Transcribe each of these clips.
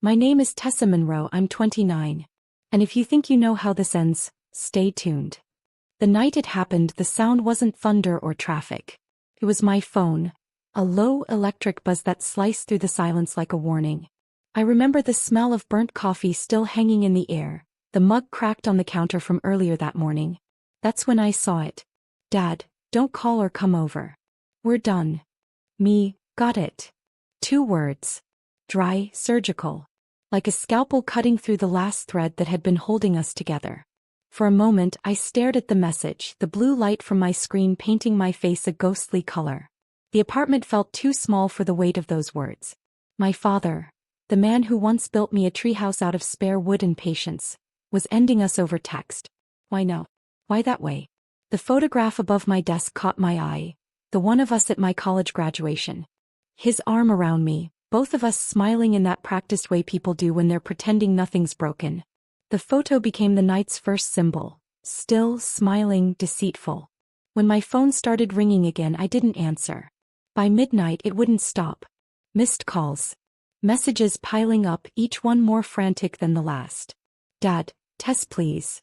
My name is Tessa Monroe, I'm 29. And if you think you know how this ends, stay tuned. The night it happened, the sound wasn't thunder or traffic. It was my phone, a low electric buzz that sliced through the silence like a warning. I remember the smell of burnt coffee still hanging in the air, the mug cracked on the counter from earlier that morning. That's when I saw it. Dad, don't call or come over. We're done. Me, got it. 2 words. Dry, surgical. Like a scalpel cutting through the last thread that had been holding us together. For a moment I stared at the message, the blue light from my screen painting my face a ghostly color. The apartment felt too small for the weight of those words. My father, the man who once built me a treehouse out of spare wood and patience, was ending us over text. Why no? Why that way? The photograph above my desk caught my eye, the one of us at my college graduation. His arm around me, both of us smiling in that practiced way people do when they're pretending nothing's broken. The photo became the night's first symbol, still, smiling, deceitful. When my phone started ringing again, I didn't answer. By midnight it wouldn't stop. Missed calls. Messages piling up, each one more frantic than the last. Dad, Tess please.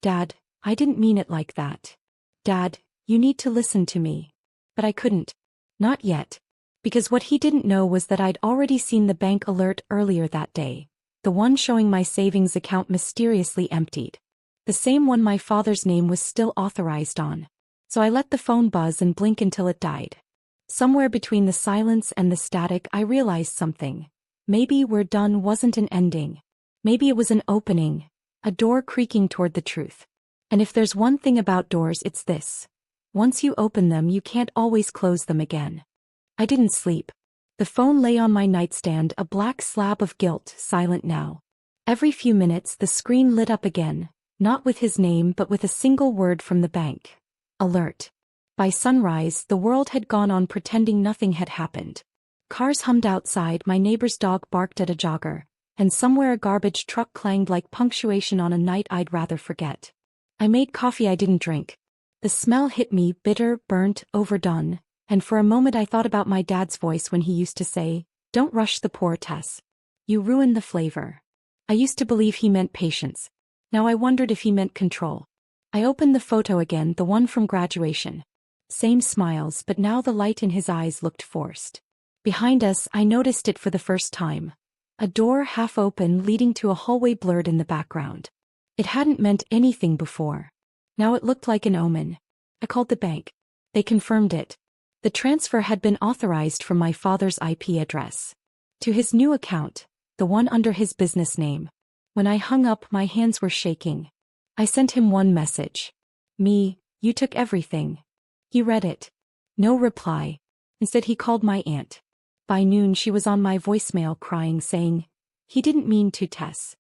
Dad, I didn't mean it like that. Dad, you need to listen to me. But I couldn't. Not yet. Because what he didn't know was that I'd already seen the bank alert earlier that day, the one showing my savings account mysteriously emptied. The same one my father's name was still authorized on. So I let the phone buzz and blink until it died. Somewhere between the silence and the static I realized something. Maybe "we're done" wasn't an ending. Maybe it was an opening, a door creaking toward the truth. And if there's one thing about doors, it's this. Once you open them, you can't always close them again. I didn't sleep. The phone lay on my nightstand, a black slab of guilt, silent now. Every few minutes the screen lit up again, not with his name but with a single word from the bank. Alert. By sunrise, the world had gone on pretending nothing had happened. Cars hummed outside, my neighbor's dog barked at a jogger, and somewhere a garbage truck clanged like punctuation on a night I'd rather forget. I made coffee I didn't drink. The smell hit me, bitter, burnt, overdone. And for a moment I thought about my dad's voice when he used to say, "Don't rush the pour, Tess. You ruin the flavor." I used to believe he meant patience. Now I wondered if he meant control. I opened the photo again, the one from graduation. Same smiles, but now the light in his eyes looked forced. Behind us, I noticed it for the first time. A door half open leading to a hallway blurred in the background. It hadn't meant anything before. Now it looked like an omen. I called the bank. They confirmed it. The transfer had been authorized from my father's IP address to his new account, the one under his business name. When I hung up, my hands were shaking. I sent him one message. "Me, you took everything." He read it. No reply. Instead he called my aunt. By noon she was on my voicemail crying, saying, "He didn't mean to, Tess.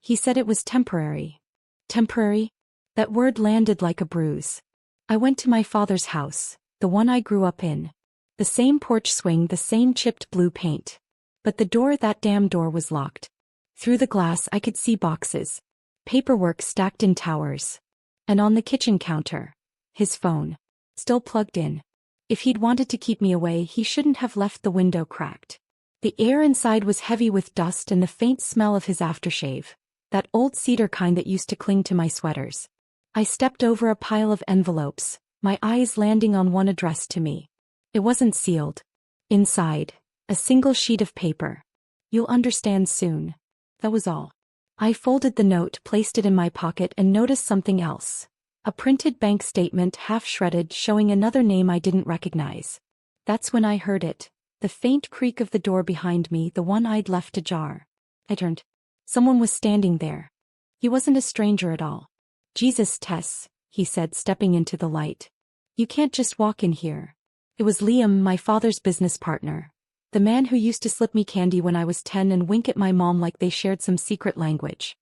He said it was temporary." Temporary? That word landed like a bruise. I went to my father's house, the one I grew up in. The same porch swing, the same chipped blue paint. But the door, that damn door, was locked. Through the glass I could see boxes. Paperwork stacked in towers. And on the kitchen counter, his phone. Still plugged in. If he'd wanted to keep me away, he shouldn't have left the window cracked. The air inside was heavy with dust and the faint smell of his aftershave. That old cedar kind that used to cling to my sweaters. I stepped over a pile of envelopes, my eyes landing on one addressed to me. It wasn't sealed. Inside, a single sheet of paper. "You'll understand soon." That was all. I folded the note, placed it in my pocket, and noticed something else. A printed bank statement, half shredded, showing another name I didn't recognize. That's when I heard it. The faint creak of the door behind me, the one I'd left ajar. I turned. Someone was standing there. He wasn't a stranger at all. "Jesus, Tess," he said, stepping into the light. "You can't just walk in here." It was Liam, my father's business partner. The man who used to slip me candy when I was 10 and wink at my mom like they shared some secret language.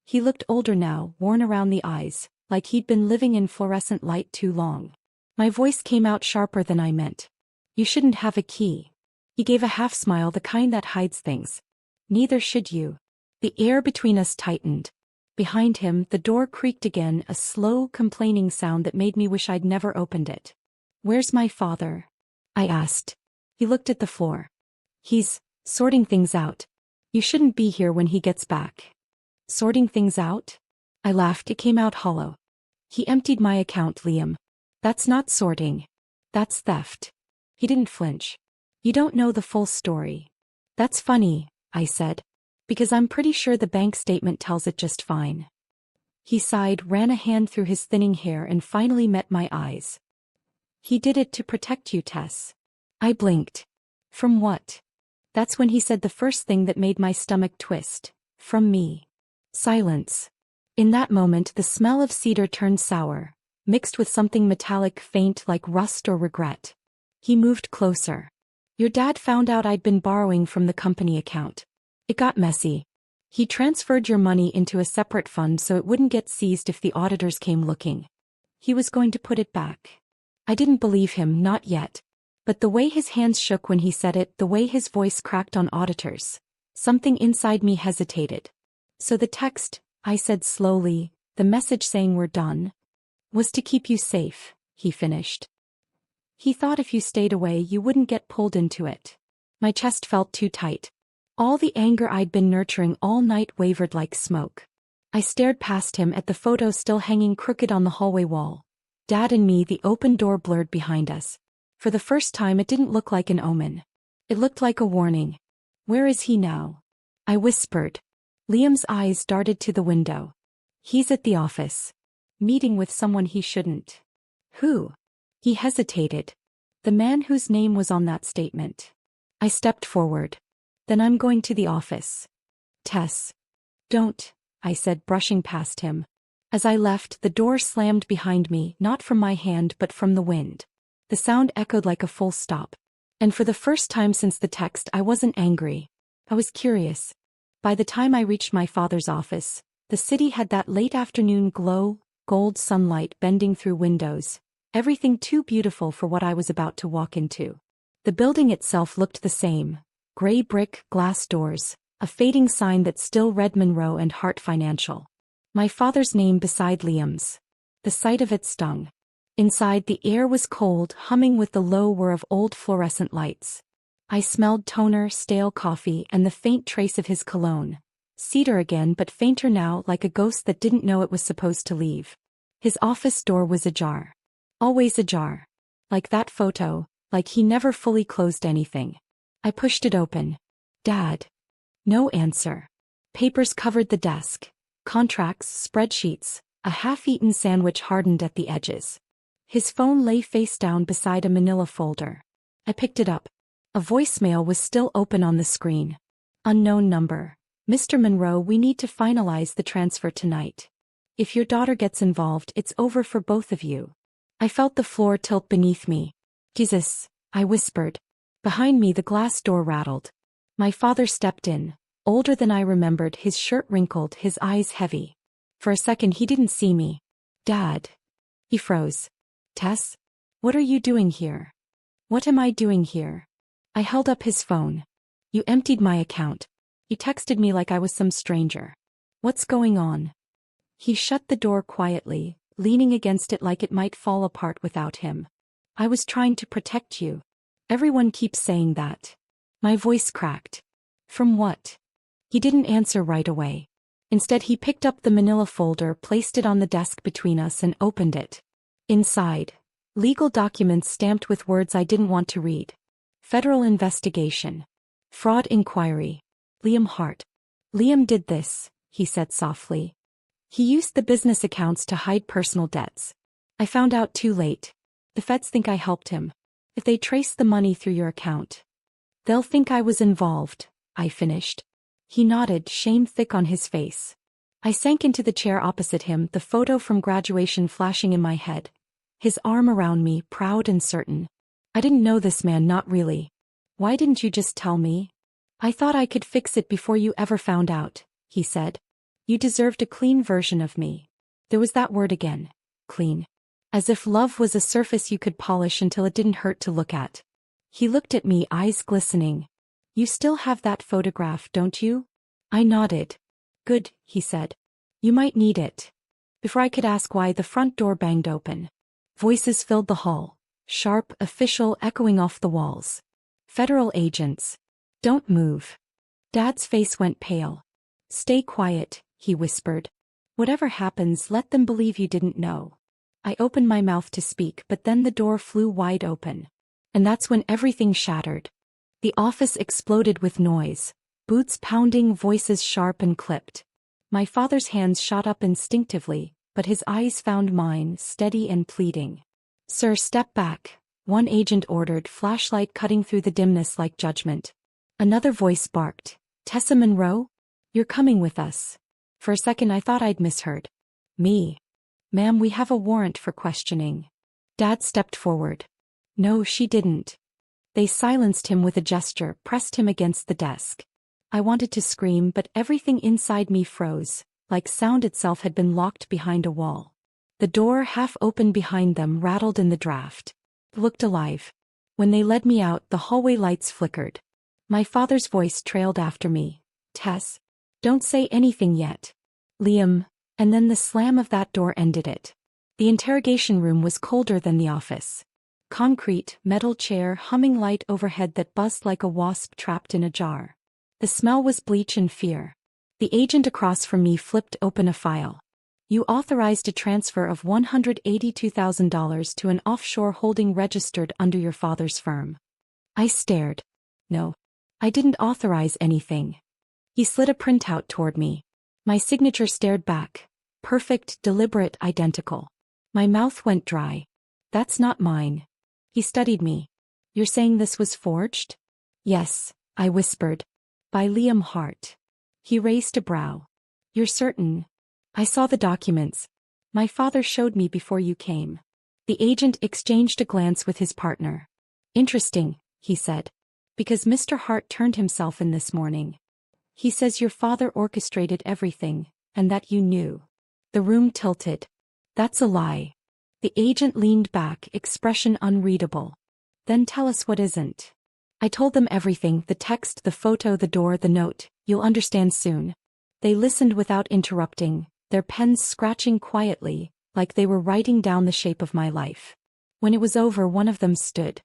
He looked older now, worn around the eyes, like he'd been living in fluorescent light too long. My voice came out sharper than I meant. "You shouldn't have a key." He gave a half smile, the kind that hides things. "Neither should you." The air between us tightened. Behind him, the door creaked again, a slow, complaining sound that made me wish I'd never opened it. "Where's my father?" I asked. He looked at the floor. "He's sorting things out." You shouldn't be here when he gets back. Sorting things out? I laughed. It came out hollow. He emptied my account, Liam. That's not sorting. That's theft. He didn't flinch. You don't know the full story. That's funny, I said. Because I'm pretty sure the bank statement tells it just fine. He sighed, ran a hand through his thinning hair and finally met my eyes. He did it to protect you, Tess. I blinked. From what? That's when he said the first thing that made my stomach twist. From me. Silence. In that moment the smell of cedar turned sour, mixed with something metallic faint like rust or regret. He moved closer. Your dad found out I'd been borrowing from the company account. It got messy. He transferred your money into a separate fund so it wouldn't get seized if the auditors came looking. He was going to put it back. I didn't believe him, not yet. But the way his hands shook when he said it, the way his voice cracked on auditors, something inside me hesitated. So the text, I said slowly, the message saying we're done, was to keep you safe, he finished. He thought if you stayed away you wouldn't get pulled into it. My chest felt too tight. All the anger I'd been nurturing all night wavered like smoke. I stared past him at the photo still hanging crooked on the hallway wall. Dad and me, the open door blurred behind us. For the first time it didn't look like an omen. It looked like a warning. Where is he now? I whispered. Liam's eyes darted to the window. He's at the office. Meeting with someone he shouldn't. Who? He hesitated. The man whose name was on that statement. I stepped forward. Then I'm going to the office. Tess. Don't, I said, brushing past him. As I left, the door slammed behind me, not from my hand but from the wind. The sound echoed like a full stop. And for the first time since the text, I wasn't angry. I was curious. By the time I reached my father's office, the city had that late afternoon glow, gold sunlight bending through windows, everything too beautiful for what I was about to walk into. The building itself looked the same. Gray brick, glass doors, a fading sign that still read Monroe and Hart Financial. My father's name beside Liam's. The sight of it stung. Inside the air was cold, humming with the low whir of old fluorescent lights. I smelled toner, stale coffee, and the faint trace of his cologne. Cedar again, but fainter now, like a ghost that didn't know it was supposed to leave. His office door was ajar. Always ajar. Like that photo, like he never fully closed anything. I pushed it open. Dad. No answer. Papers covered the desk. Contracts, spreadsheets, a half-eaten sandwich hardened at the edges. His phone lay face down beside a manila folder. I picked it up. A voicemail was still open on the screen. Unknown number. Mr. Monroe, we need to finalize the transfer tonight. If your daughter gets involved, it's over for both of you. I felt the floor tilt beneath me. Jesus, I whispered. Behind me the glass door rattled. My father stepped in, older than I remembered, his shirt wrinkled, his eyes heavy. For a second he didn't see me. Dad. He froze. Tess? What are you doing here? What am I doing here? I held up his phone. You emptied my account. You texted me like I was some stranger. What's going on? He shut the door quietly, leaning against it like it might fall apart without him. I was trying to protect you. Everyone keeps saying that. My voice cracked. From what? He didn't answer right away. Instead he picked up the manila folder, placed it on the desk between us and opened it. Inside, legal documents stamped with words I didn't want to read. Federal investigation. Fraud inquiry. Liam Hart. Liam did this, he said softly. He used the business accounts to hide personal debts. I found out too late. The feds think I helped him. If they trace the money through your account, they'll think I was involved, I finished. He nodded, shame thick on his face. I sank into the chair opposite him, the photo from graduation flashing in my head. His arm around me, proud and certain. I didn't know this man, not really. Why didn't you just tell me? I thought I could fix it before you ever found out, he said. You deserved a clean version of me. There was that word again. Clean. As if love was a surface you could polish until it didn't hurt to look at. He looked at me, eyes glistening. You still have that photograph, don't you? I nodded. Good, he said. You might need it. Before I could ask why, the front door banged open. Voices filled the hall. Sharp, official, echoing off the walls. Federal agents. Don't move. Dad's face went pale. Stay quiet, he whispered. Whatever happens, let them believe you didn't know. I opened my mouth to speak, but then the door flew wide open. And that's when everything shattered. The office exploded with noise, boots pounding, voices sharp and clipped. My father's hands shot up instinctively, but his eyes found mine, steady and pleading. Sir, step back, one agent ordered, flashlight cutting through the dimness like judgment. Another voice barked, Tessa Monroe? You're coming with us. For a second I thought I'd misheard. Me. Ma'am, we have a warrant for questioning. Dad stepped forward. No, she didn't. They silenced him with a gesture, pressed him against the desk. I wanted to scream, but everything inside me froze, like sound itself had been locked behind a wall. The door, half open behind them, rattled in the draft. It looked alive. When they led me out, the hallway lights flickered. My father's voice trailed after me. Tess, don't say anything yet. Liam, and then the slam of that door ended it. The interrogation room was colder than the office. Concrete, metal chair, humming light overhead that buzzed like a wasp trapped in a jar. The smell was bleach and fear. The agent across from me flipped open a file. You authorized a transfer of $182,000 to an offshore holding registered under your father's firm. I stared. No. I didn't authorize anything. He slid a printout toward me. My signature stared back. Perfect, deliberate, identical. My mouth went dry. That's not mine. He studied me. You're saying this was forged? Yes, I whispered. By Liam Hart. He raised a brow. You're certain? I saw the documents. My father showed me before you came. The agent exchanged a glance with his partner. Interesting, he said. Because Mr. Hart turned himself in this morning. He says your father orchestrated everything, and that you knew. The room tilted. That's a lie. The agent leaned back, expression unreadable. Then tell us what isn't. I told them everything, the text, the photo, the door, the note. You'll understand soon. They listened without interrupting, their pens scratching quietly, like they were writing down the shape of my life. When it was over, one of them stood.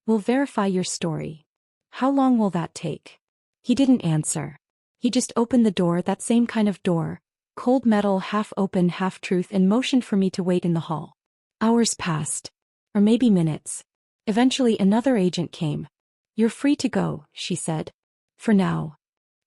We'll verify your story. How long will that take? He didn't answer. He just opened the door, that same kind of door, cold metal, half open, half truth, and motioned for me to wait in the hall. Hours passed. Or maybe minutes. Eventually another agent came. You're free to go, she said. For now.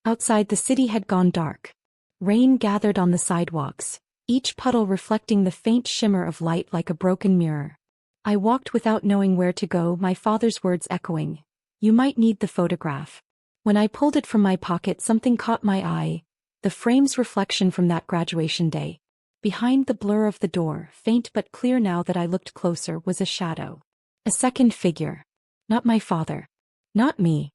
Outside, the city had gone dark. Rain gathered on the sidewalks, each puddle reflecting the faint shimmer of light like a broken mirror. I walked without knowing where to go, my father's words echoing. You might need the photograph. When I pulled it from my pocket, something caught my eye. The frame's reflection from that graduation day. Behind the blur of the door, faint but clear now that I looked closer, was a shadow. A second figure. Not my father. Not me.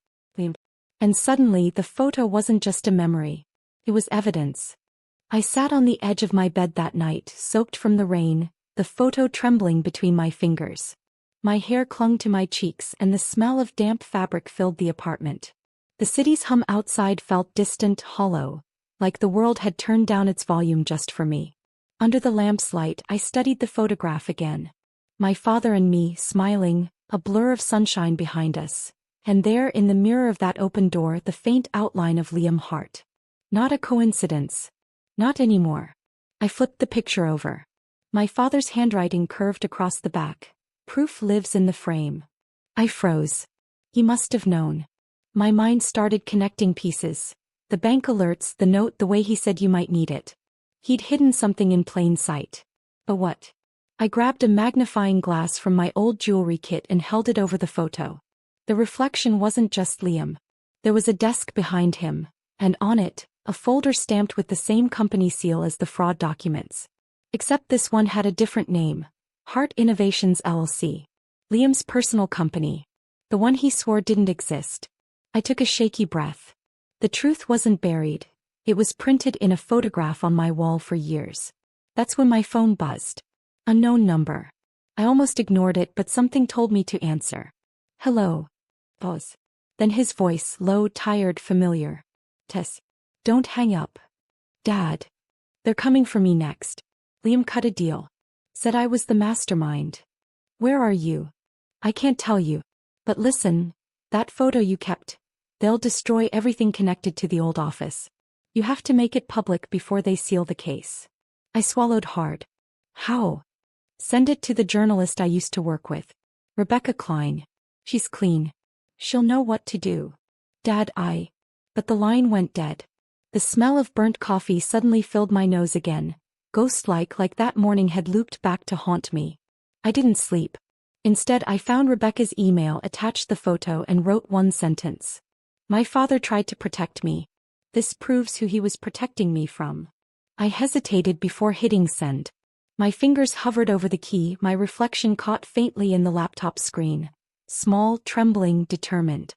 And suddenly the photo wasn't just a memory. It was evidence. I sat on the edge of my bed that night, soaked from the rain, the photo trembling between my fingers. My hair clung to my cheeks and the smell of damp fabric filled the apartment. The city's hum outside felt distant, hollow, like the world had turned down its volume just for me. Under the lamp's light, I studied the photograph again. My father and me, smiling, a blur of sunshine behind us. And there, in the mirror of that open door, the faint outline of Liam Hart. Not a coincidence. Not anymore. I flipped the picture over. My father's handwriting curved across the back. Proof lives in the frame. I froze. He must have known. My mind started connecting pieces. The bank alerts, the note, the way he said you might need it. He'd hidden something in plain sight. But what? I grabbed a magnifying glass from my old jewelry kit and held it over the photo. The reflection wasn't just Liam. There was a desk behind him, and on it, a folder stamped with the same company seal as the fraud documents. Except this one had a different name. Hart Innovations LLC. Liam's personal company. The one he swore didn't exist. I took a shaky breath. The truth wasn't buried. It was printed in a photograph on my wall for years. That's when my phone buzzed. Unknown number. I almost ignored it, but something told me to answer. Hello. Pause. Then his voice, low, tired, familiar. Tess. Don't hang up. Dad. They're coming for me next. Liam cut a deal. Said I was the mastermind. Where are you? I can't tell you. But listen, that photo you kept. They'll destroy everything connected to the old office. You have to make it public before they seal the case. I swallowed hard. How? Send it to the journalist I used to work with. Rebecca Klein. She's clean. She'll know what to do. Dad, But the line went dead. The smell of burnt coffee suddenly filled my nose again. Ghost-like that morning had looped back to haunt me. I didn't sleep. Instead, I found Rebecca's email, attached the photo, and wrote one sentence. My father tried to protect me. This proves who he was protecting me from. I hesitated before hitting send. My fingers hovered over the key, my reflection caught faintly in the laptop screen. Small, trembling, determined.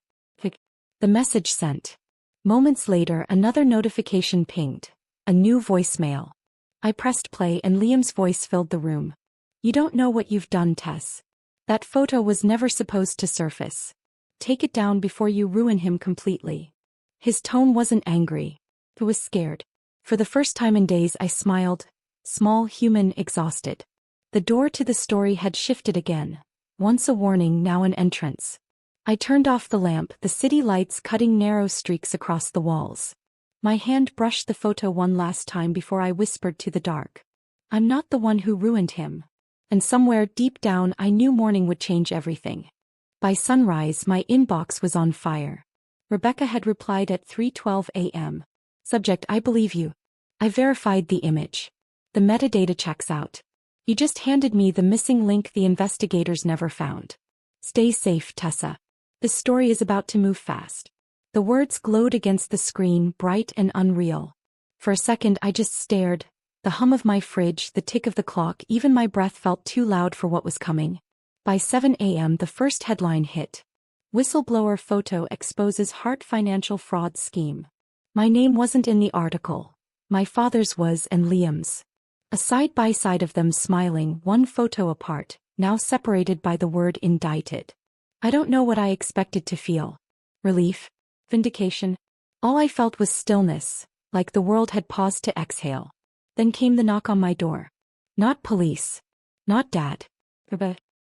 The message sent. Moments later, another notification pinged. A new voicemail. I pressed play and Liam's voice filled the room. You don't know what you've done, Tess. That photo was never supposed to surface. Take it down before you ruin him completely. His tone wasn't angry. It was scared. For the first time in days I smiled. Small, human, exhausted. The door to the story had shifted again. Once a warning, now an entrance. I turned off the lamp, the city lights cutting narrow streaks across the walls. My hand brushed the photo one last time before I whispered to the dark. I'm not the one who ruined him. And somewhere deep down I knew morning would change everything. By sunrise my inbox was on fire. Rebecca had replied at 3:12 a.m. Subject: I believe you. I verified the image. The metadata checks out. You just handed me the missing link the investigators never found. Stay safe, Tessa. This story is about to move fast. The words glowed against the screen, bright and unreal. For a second I just stared. The hum of my fridge, the tick of the clock, even my breath felt too loud for what was coming. By 7 a.m. the first headline hit. Whistleblower photo exposes Hart financial fraud scheme. My name wasn't in the article. My father's was and Liam's. A side-by-side of them smiling, one photo apart, now separated by the word indicted. I don't know what I expected to feel. Relief? Vindication? All I felt was stillness, like the world had paused to exhale. Then came the knock on my door. Not police. Not Dad.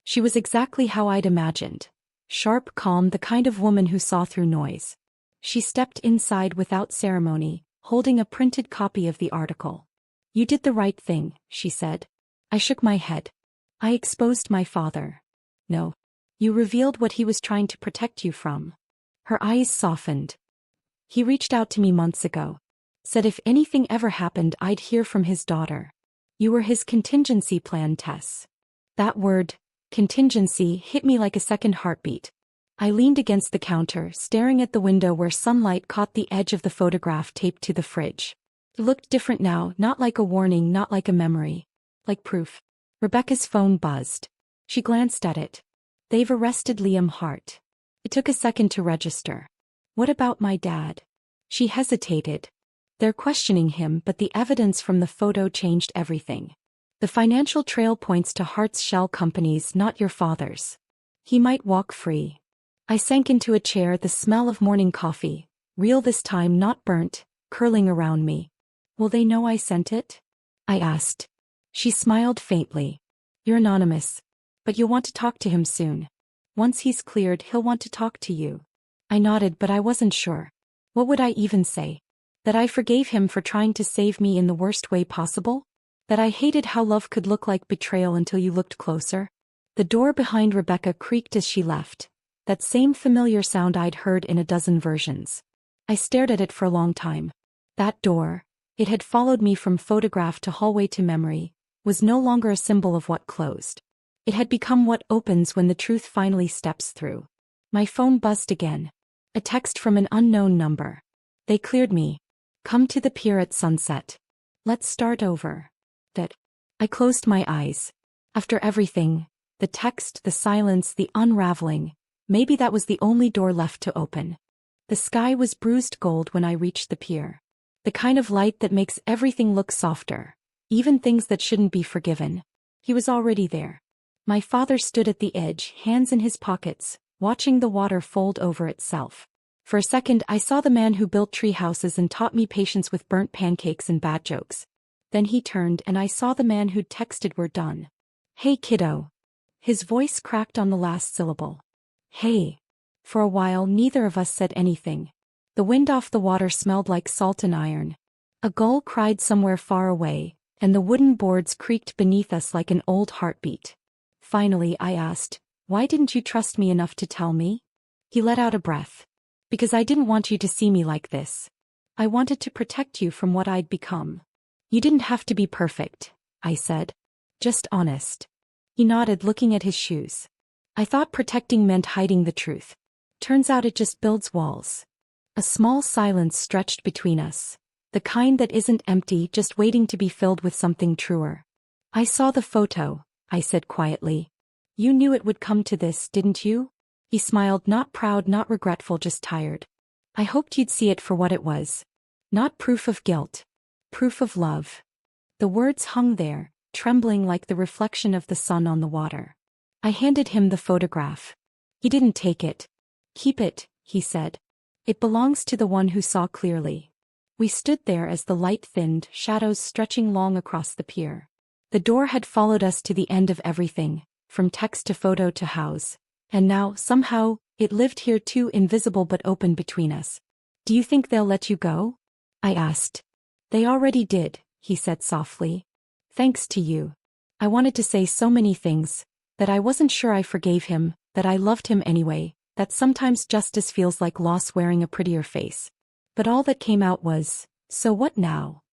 She was exactly how I'd imagined. Sharp, calm, the kind of woman who saw through noise. She stepped inside without ceremony, holding a printed copy of the article. You did the right thing, she said. I shook my head. I exposed my father. No. You revealed what he was trying to protect you from. Her eyes softened. He reached out to me months ago. Said if anything ever happened I'd hear from his daughter. You were his contingency plan, Tess. That word, contingency, hit me like a second heartbeat. I leaned against the counter, staring at the window where sunlight caught the edge of the photograph taped to the fridge. It looked different now, not like a warning, not like a memory. Like proof. Rebecca's phone buzzed. She glanced at it. They've arrested Liam Hart. It took a second to register. What about my dad? She hesitated. They're questioning him, but the evidence from the photo changed everything. The financial trail points to Hart's shell companies, not your father's. He might walk free. I sank into a chair, the smell of morning coffee, real this time, not burnt, curling around me. Will they know I sent it? I asked. She smiled faintly. You're anonymous. But you'll want to talk to him soon. Once he's cleared, he'll want to talk to you. I nodded, but I wasn't sure. What would I even say? That I forgave him for trying to save me in the worst way possible? That I hated how love could look like betrayal until you looked closer? The door behind Rebecca creaked as she left. That same familiar sound I'd heard in a dozen versions. I stared at it for a long time. That door, it had followed me from photograph to hallway to memory, was no longer a symbol of what closed. It had become what opens when the truth finally steps through. My phone buzzed again. A text from an unknown number. They cleared me. Come to the pier at sunset. Let's start over. That. I closed my eyes. After everything, the text, the silence, the unraveling, maybe that was the only door left to open. The sky was bruised gold when I reached the pier. The kind of light that makes everything look softer, even things that shouldn't be forgiven. He was already there. My father stood at the edge, hands in his pockets, watching the water fold over itself. For a second I saw the man who built tree houses and taught me patience with burnt pancakes and bad jokes. Then he turned and I saw the man who'd texted we're done. Hey kiddo. His voice cracked on the last syllable. Hey. For a while neither of us said anything. The wind off the water smelled like salt and iron. A gull cried somewhere far away, and the wooden boards creaked beneath us like an old heartbeat. Finally I asked, "Why didn't you trust me enough to tell me?" He let out a breath. "Because I didn't want you to see me like this. I wanted to protect you from what I'd become." "You didn't have to be perfect," I said. "Just honest." He nodded, looking at his shoes. "I thought protecting meant hiding the truth. Turns out it just builds walls." A small silence stretched between us. The kind that isn't empty, just waiting to be filled with something truer. "I saw the photo," I said quietly. "You knew it would come to this, didn't you?" He smiled, not proud, not regretful, just tired. "I hoped you'd see it for what it was. Not proof of guilt. Proof of love." The words hung there, trembling like the reflection of the sun on the water. I handed him the photograph. He didn't take it. "Keep it," he said. "It belongs to the one who saw clearly." We stood there as the light thinned, shadows stretching long across the pier. The door had followed us to the end of everything, from text to photo to house. And now, somehow, it lived here too, invisible but open between us. "Do you think they'll let you go?" I asked. "They already did," he said softly. "Thanks to you. I wanted to say so many things, that I wasn't sure I forgave him, that I loved him anyway, that sometimes justice feels like loss wearing a prettier face. But all that came out was, so what now?"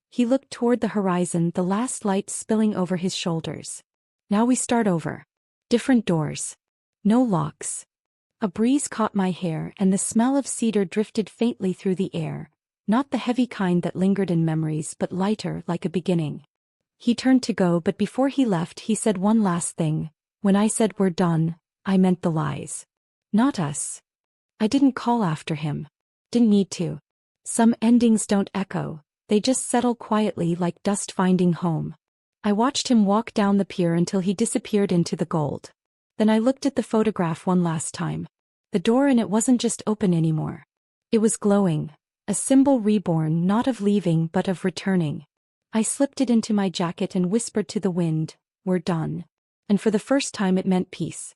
He looked toward the horizon, the last light spilling over his shoulders. "Now we start over. Different doors. No locks." A breeze caught my hair and the smell of cedar drifted faintly through the air, not the heavy kind that lingered in memories but lighter, like a beginning. He turned to go, but before he left he said one last thing. "When I said we're done, I meant the lies. Not us." I didn't call after him. Didn't need to. Some endings don't echo, they just settle quietly like dust finding home. I watched him walk down the pier until he disappeared into the gold. Then I looked at the photograph one last time. The door in it wasn't just open anymore. It was glowing, a symbol reborn, not of leaving but of returning. I slipped it into my jacket and whispered to the wind, "We're done." And for the first time it meant peace.